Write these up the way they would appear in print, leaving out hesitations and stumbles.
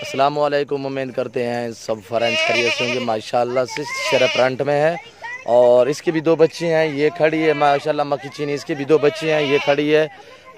अस्सलामुअलैकुम। उम्मीद करते हैं सब फ्रेंड्स खैरियत से होंगे। माशाल्लाह से शेर प्रिंट में है और इसकी भी दो बच्ची हैं। ये खड़ी है माशाल्लाह मक्खी चीनी, इसकी भी दो बच्ची हैं। ये खड़ी है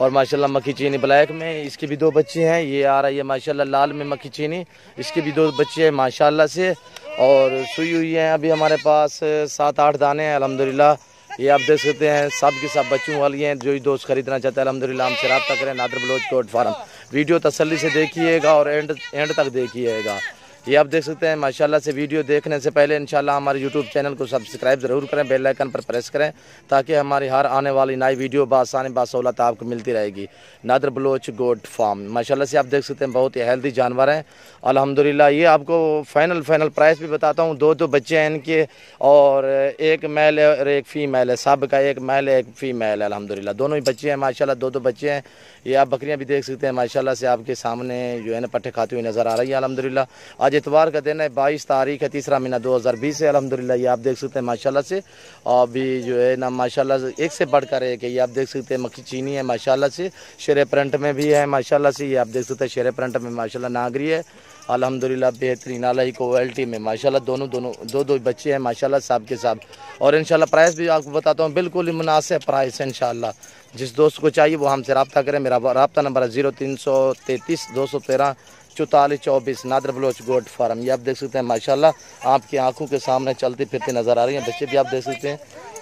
और माशाल्लाह मक्खी चीनी ब्लैक में, इसकी भी दो बच्ची हैं। ये आ रही है माशाल्लाह लाल में मक्खी चीनी, इसकी भी दो बच्ची हैं माशाल्लाह से। और सुई हुई हैं अभी हमारे पास 7-8 दाने हैं अल्हम्दुलिल्लाह। ये आप देख सकते हैं सब के सब बच्चों वाली हैं। जो ही दोस्त खरीदना चाहते हैं अल्हम्दुलिल्लाह हमसे रब्ता करें। Nadir Baloch goat farm. Video तसल्ली से देखिएगा और एंड तक देखिएगा। ये आप देख सकते हैं माशाल्लाह से। वीडियो देखने से पहले इंशाल्लाह हमारे यूट्यूब चैनल को सब्सक्राइब ज़रूर करें, बेल आइकन पर प्रेस करें ताकि हमारी हर आने वाली नई वीडियो बासानी बासहूलत आपको मिलती रहेगी। नादर बलोच गोट फार्म माशाल्लाह से आप देख सकते हैं बहुत ही हेल्दी जानवर हैं अल्हम्दुलिल्लाह। ये आपको फाइनल प्राइस भी बताता हूँ। दो बच्चे हैं इनके और एक मेल है और एक फ़ीमेल है। सब का एक मेल है एक फ़ीमेल है अल्हम्दुलिल्लाह। दोनों ही बच्चे हैं माशाल्लाह, दो बच्चे हैं। ये आप बकरियाँ भी देख सकते हैं माशाल्लाह से आपके सामने जो है ना पट्टे खाती हुई नज़र आ रही है अल्हम्दुलिल्लाह। आज इतवार का दिन है, 22 तारीख है, 3 महीना 2020 है अल्हम्दुलिल्लाह। ये आप देख सकते हैं माशाल्लाह से। अभी जो है ना माशाल्लाह एक से बढ़कर एक है। ये आप देख सकते हैं मक्खी चीनी है माशाल्लाह से। शेर प्रिंट में भी है माशाल्लाह से। ये आप देख सकते हैं शेर प्रिंट में माशाल्लाह नागरी है अल्हम्दुलिल्लाह। बेहतरीन आला ही क्वालिटी में माशाल्लाह। दो बच्चे हैं माशाल्लाह सब के सब। और इंशाल्लाह प्राइस भी आपको बताता हूँ, बिल्कुल ही मुनासिब प्राइस है इंशाल्लाह। जिस दोस्त को चाहिए वो हमसे रब्ता करें। मेरा रब्ता नंबर है 0333 213 4424 नादर बलोच गोट फार्म। ये आप देख सकते हैं माशाल्लाह आपकी आंखों के सामने चलती फिरती नज़र आ रही हैं। बच्चे भी आप देख सकते हैं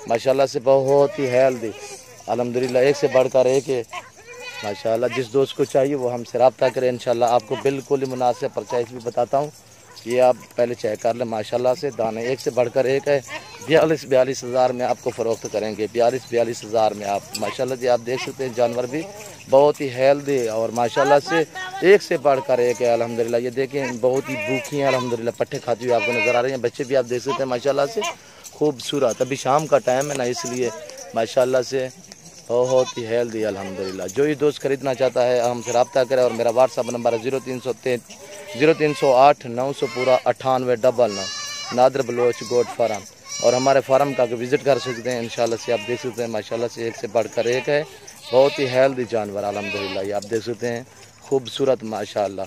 माशाल्लाह से बहुत ही हेल्दी अल्हम्दुलिल्लाह। एक से बढ़कर एक है माशाल्लाह। जिस दोस्त को चाहिए वो हमसे रब्ता करें इंशाल्लाह। आपको बिल्कुल ही मुनासिब प्राइस भी बताता हूँ। ये आप पहले चेक कर लें माशाल्लाह से। दाने एक से बढ़कर एक है। 42 हज़ार में आपको फ़रोख्त करेंगे। 42 हज़ार में आप माशाल्लाह जी आप देख सकते हैं। जानवर भी बहुत ही हेल्दी और माशाल्लाह से एक बढ़कर एक है अल्हम्दुलिल्लाह। ये देखें बहुत ही भूखी हैं अल्हम्दुलिल्लाह, पट्टे खाती हुई आपको नज़र आ रही हैं। बच्चे भी आप देख सकते हैं माशाल्लाह से खूबसूरत। अभी शाम का टाइम है ना, इसलिए माशाल्लाह से बहुत ही हेल्दी अल्हम्दुलिल्लाह। जो ये दोस्त खरीदना चाहता है हमसे रब्ता करें। और मेरा व्हाट्सअप नंबर है 0308 900 पूरा 9899 नादर बलोच गोट फार्म। और हमारे फार्म का विज़िट कर सकते हैं इंशाल्लाह से। आप देख सकते हैं माशाल्लाह से एक से बढ़कर एक है। बहुत ही हेल्दी जानवर अल्हम्दुलिल्लाह। ये आप देख सकते हैं खूबसूरत माशाल्लाह।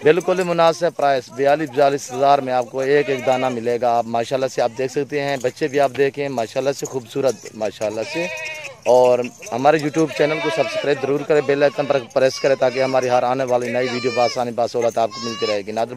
बिल्कुल ही मुनासिब प्राइस 42 हज़ार में आपको एक दाना मिलेगा। आप माशाल्लाह से आप देख सकते हैं। बच्चे भी आप देखें माशाल्लाह से खूबसूरत माशाल्लाह से। और हमारे यूट्यूब चैनल को सब्सक्राइब ज़रूर करें, बेल आइकन पर प्रेस करें ताकि हमारी हर आने वाली नई वीडियो बासानी बासहूलत आपको मिलती रहेगी। नादर